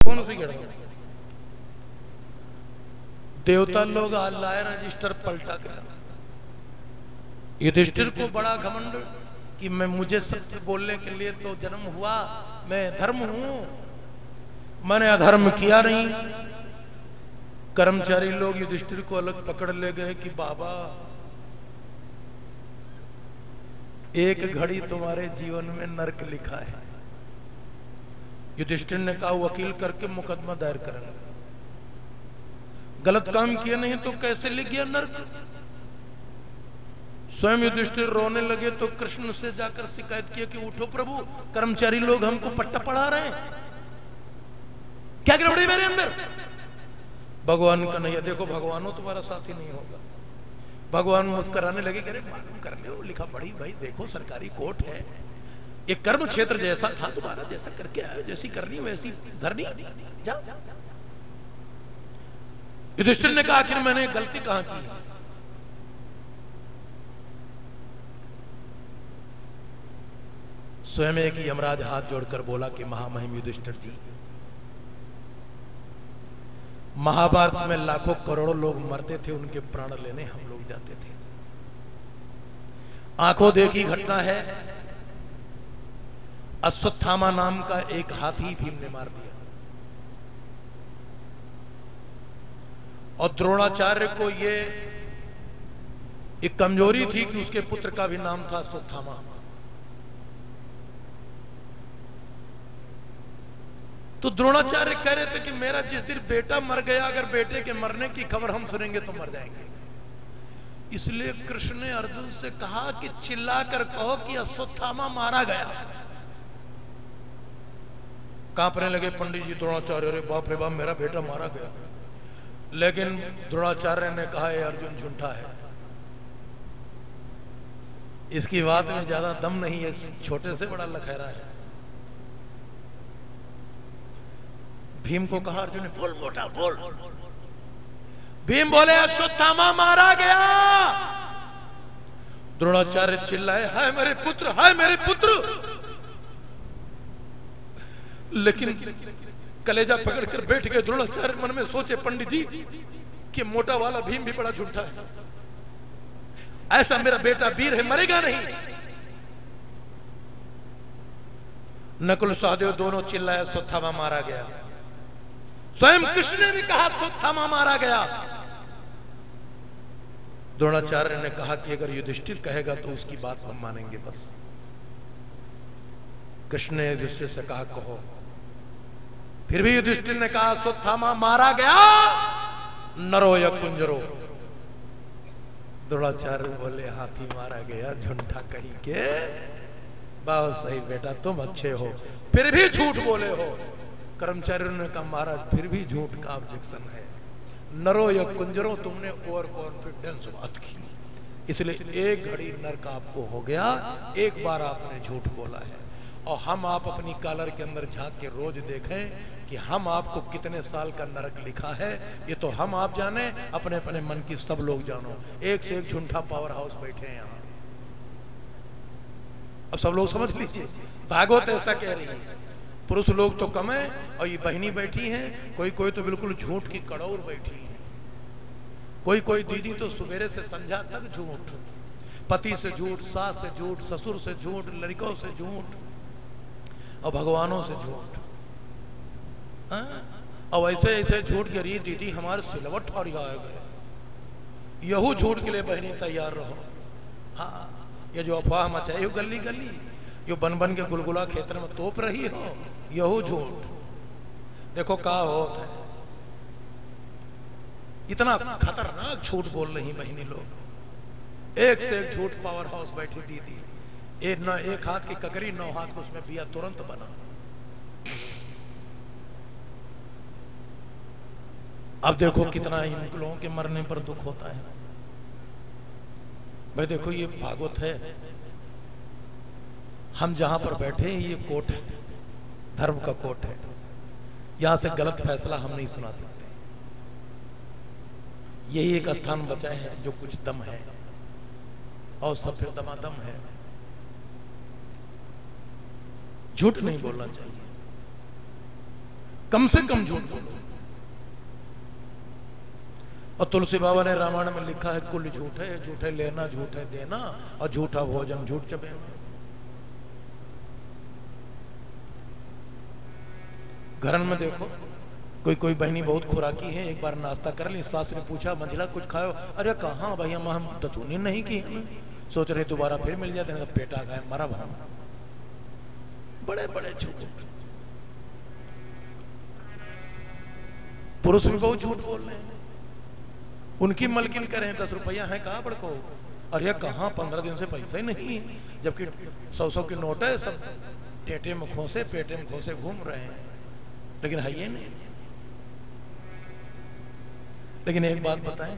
कौन सी गड़बड़? देवता लोग आज लाए रजिस्टर, पलटा गया। युधिष्ठिर को बड़ा घमंड कि मैं, मुझे सत्य बोलने के लिए तो जन्म हुआ, मैं धर्म हूं, मैंने अधर्म किया नहीं। कर्मचारी लोग युधिष्ठिर को अलग पकड़ ले गए कि बाबा एक घड़ी तुम्हारे जीवन में नरक लिखा है। युधिष्ठिर ने कहा वकील करके मुकदमा दायर करना, गलत काम किया नहीं तो कैसे लिख गया नरक। स्वयं युधिष्ठिर रोने लगे तो कृष्ण से जाकर शिकायत किया कि उठो प्रभु, कर्मचारी लोग हमको पट्टा पढ़ा रहे हैं, क्या गड़बड़ी मेरे अंदर। भगवान का नहीं, देखो भगवानो तुम्हारा साथी नहीं होगा। भगवान मुस्कुराने लगे, कह रहे मालूम कर ले, लिखा पढ़ी भाई, देखो सरकारी कोर्ट है, एक कर्म क्षेत्र जैसा था तुम्हारा, जैसा करके आयो, जैसी करनी वैसी धरनी, जाओ। युधिष्ठिर ने कहा आखिर मैंने गलती कहां की? स्वयं एक यमराज हाथ जोड़कर बोला कि महामहिम युधिष्ठिर जी, महाभारत में लाखों करोड़ों लोग मरते थे, उनके प्राण लेने हम लोग जाते थे। आंखों देखी घटना है, अश्वत्थामा नाम का एक हाथी भीम ने मार दिया, और द्रोणाचार्य को ये एक कमजोरी थी कि उसके पुत्र का भी नाम था अश्वत्थामा। तो द्रोणाचार्य कह रहे थे कि मेरा जिस दिन बेटा मर गया, अगर बेटे के मरने की खबर हम सुनेंगे तो मर जाएंगे। इसलिए कृष्ण ने अर्जुन से कहा कि चिल्लाकर कहो कि अश्वत्थामा मारा गया। कांपने लगे पंडित जी द्रोणाचार्य, अरे बाप रे बाप, मेरा बेटा मारा गया। लेकिन द्रोणाचार्य ने कहा अर्जुन झूठा है, इसकी बात में ज्यादा दम नहीं है, छोटे से बड़ा लखैरा है। भीम को कहा अर्जुन ने, बोल मोटा बोल। भीम बोले अश्वत्थामा मारा गया। द्रोणाचार्य चिल्लाए, हाय मेरे पुत्र, हाय मेरे पुत्र। लेकिन कलेजा पकड़कर बैठ गए द्रोणाचार्य, मन में सोचे पंडित जी कि मोटा वाला भीम भी बड़ा झूठा है, ऐसा मेरा बेटा वीर है, मरेगा नहीं। नकुल सहदेव दोनों चिल्लाए अश्वत्थामा मारा गया। स्वयं कृष्ण ने भी कहा अश्वत्थामा मारा गया। द्रोणाचार्य ने कहा कि अगर युधिष्ठिर कहेगा तो उसकी बात हम मानेंगे बस। कृष्ण ने युधिष्ठिर से कहा कहो। फिर भी युधिष्ठिर ने कहा अश्वत्थामा मारा गया, नरो या कुंजरो। द्रोणाचार्य बोले हाथी मारा गया, झुंठा कहीं के। बहुत सही बेटा, तुम अच्छे हो, फिर भी झूठ बोले हो। कर्मचारियों ने कहा महाराज फिर भी झूठ का ऑब्जेक्शन है, नरो या कुंजरो, तुमने ओवर कॉन्फिडेंस बात की, इसलिए एक घड़ी नरक आपको हो गया, एक बार आपने झूठ बोला है। और हम आप अपनी कॉलर के अंदर झांक के रोज देखें कि हम आपको कितने साल का नरक लिखा है, ये तो हम आप जाने, अपने अपने मन की सब लोग जानो। एक से एक झूठा पावर हाउस बैठे हैं यहाँ। अब सब लोग समझ लीजिए, भागवत ऐसा कह रही है। पुरुष लोग तो कम है, और ये बहनी बैठी हैं, कोई कोई तो बिल्कुल झूठ की कड़ौर बैठी है। कोई कोई दीदी तो सवेरे से संध्या तक झूठ, पति से झूठ, सास से झूठ, ससुर से झूठ, लड़कों से झूठ, और भगवानों से झूठ। और ऐसे ऐसे झूठ के रही दीदी हमारे सिलवट और आए गए। यहू झूठ के लिए बहनी तैयार रहो। हाँ, ये जो अफवाह मचाई हो गली गली, यो बन बन के गुलगुला खेतर में तोप रही हो, यहू झूठ। देखो का होता है, इतना खतरनाक झूठ बोल रही बहनी लोग। एक से एक झूठ पावर हाउस बैठी दीदी, एक हाथ की ककरी, 9 हाथ को उसमें बिया तुरंत बना। अब देखो कितना इन लोगों के मरने पर दुख होता है। भाई देखो ये भागवत है, हम जहां पर बैठे हैं ये कोर्ट है, धर्म का कोर्ट है, यहां से गलत फैसला हम नहीं सुना सकते। यही एक स्थान बचा है जो कुछ दम है, और सब फिर दमादम है। झूठ नहीं बोलना चाहिए, कम से कम झूठ बोलो। और तुलसी बाबा ने रामायण में लिखा है कुल झूठ है, झूठे लेना झूठे देना और झूठा भोजन झूठ चबेना। घर में देखो कोई बहनी बहुत खुराकी है, एक बार नाश्ता कर ली, सास ने पूछा मंझला कुछ खाओ, अरे कहाँ भैया हम दतूनी नहीं की, सोच रहे दोबारा फिर मिल जाते हैं, पेटा खाए मरा भरा। बड़े बड़े झूठ। पुरुष भी बहुत झूठ बोल रहे हैं, उनकी मलकिन करें 10 रुपया है कहाँ बड़को, अरे कहाँ 15 दिन से पैसा ही नहीं, जबकि 100-100 की नोट है, सब टेटे में खोसे पेटे में खोसे घूम रहे हैं, लेकिन है ये नहीं। लेकिन एक बात बताएं,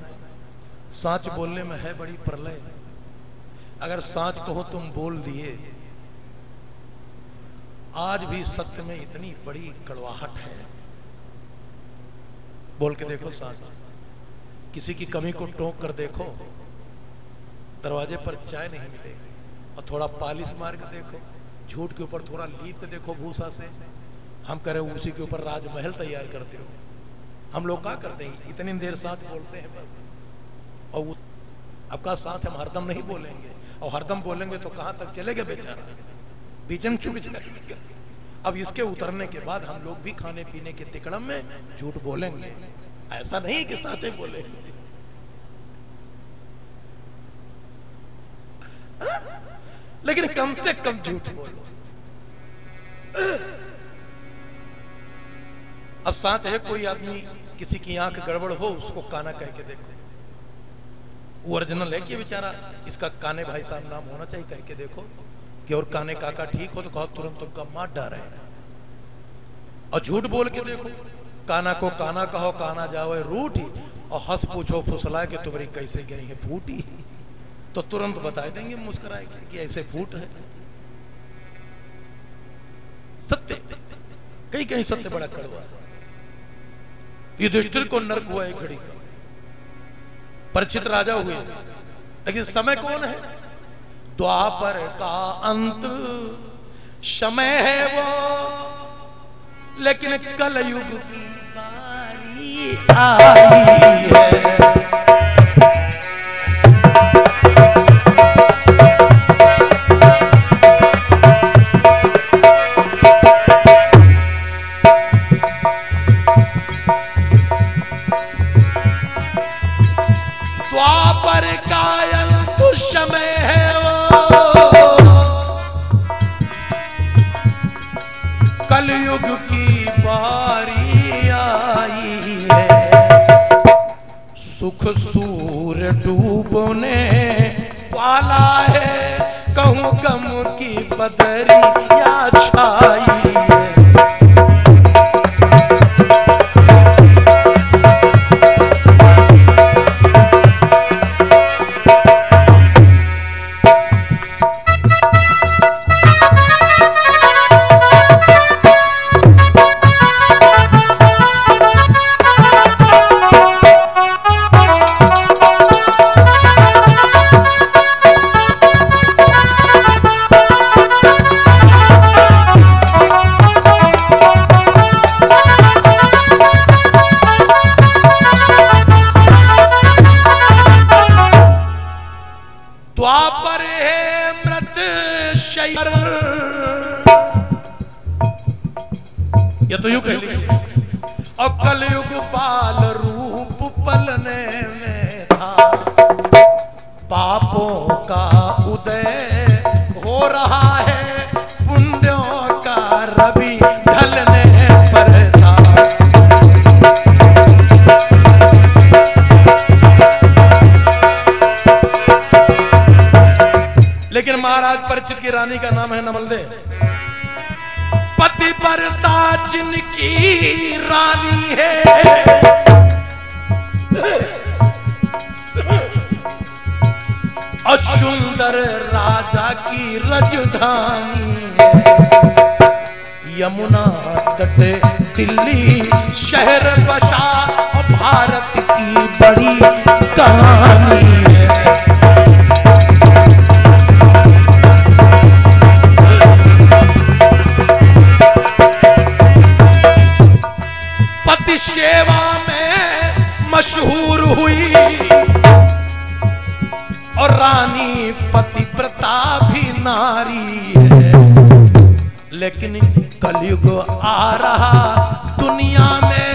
साच बोलने में है बड़ी प्रलय। अगर साच कहो तुम बोल दिए, आज भी सत्य में इतनी बड़ी कड़वाहट है। बोल के देखो साच, किसी की कमी को टोक कर देखो, दरवाजे पर चाय नहीं मिलेगी, और थोड़ा पालिश मार के देखो, झूठ के ऊपर थोड़ा लीप के देखो भूसा से, हम कह रहे उसी के ऊपर राजमहल तैयार करते हो। हम लोग क्या करते हैं, इतनी देर सांस बोलते हैं बस, और आपका सांस हम हरदम नहीं बोलेंगे, और हरदम बोलेंगे तो कहां तक चलेगा बेचारा, बीच में चुक जाएगा। अब इसके उतरने के बाद हम लोग भी खाने पीने के तिकड़म में झूठ बोलेंगे, ऐसा नहीं कि साचे बोलेंगे। लेकिन कम से कम झूठ बोलो। अब सांच है, कोई आदमी किसी की आंख गड़बड़ हो, उसको काना कह के देखो, वो ओरिजिनल है कि बेचारा इसका काने भाई साहब नाम होना चाहिए, कह के देखो कि और काने काका ठीक हो तो कहो तुरंत तुमका मार डाले। और झूठ बोल के देखो, काना को काना कहो काना जावे रूठी, और हंस पूछो फुसला के तुम्हारी कैसे गई है फूटी, तो तुरंत बता देंगे मुस्कुराए कि ऐसे फूट है। सत्य कहीं कहीं सत्य बड़ा कड़वा है। युधिष्ठिर को नरक हुआ एक घड़ी का, परीक्षित राजा हुए, लेकिन समय कौन है, द्वापर का अंत समय है वो, लेकिन कलयुग की बारी आई है। द्वापर का अंत समय है वो, कलयुग की बारी आई है। सुख सूर्य डूबने वाला है, कहूँ गम की बदरिया छाई है। द्वापर है मृत शैर, ये तो यूं कह लीजिए, और कलयुग बाल रूप पलने में था, पापों का उदय हो रहा है, पुण्यों का रवि ढलने पर था। लेकिन महाराज परीक्षित की रानी का नाम है नमलदे, पति परता जिनकी रानी है, और सुंदर राजा की राजधानी है। यमुना तट दिल्ली शहर बसा, और भारत की बड़ी कहानी है। पति सेवा में मशहूर हुई और रानी पतिव्रता भी नारी है। लेकिन कलयुग आ रहा दुनिया में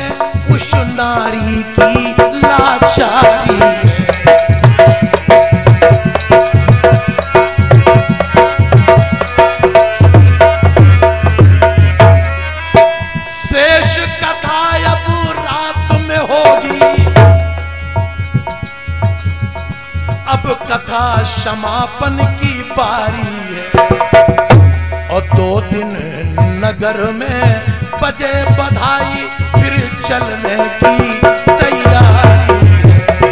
उस नारी की लाचारी है। शेष कथा अब रात में होगी, अब कथा समापन की बारी है। और 2 दिन नगर में बजे बधाई, फिर चलने की तैयारी है।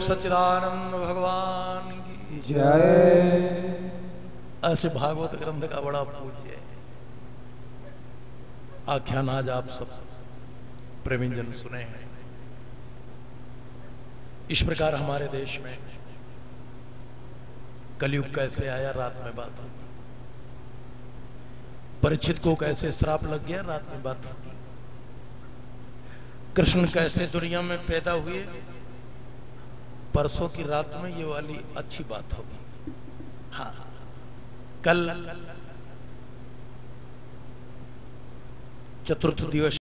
सच्चिदानंद भगवान की जय। ऐसे भागवत ग्रंथ का बड़ा पूज्य आख्यान आज आप सब प्रेमीजन सुने हैं। इस प्रकार हमारे देश में कलयुग कैसे आया, रात में बात होगी। परीक्षित को कैसे श्राप लग गया, रात में बात होगी। कृष्ण कैसे दुनिया में पैदा हुए, परसों की रात में ये वाली अच्छी बात होगी। हाँ, कल चतुर्थ दिवस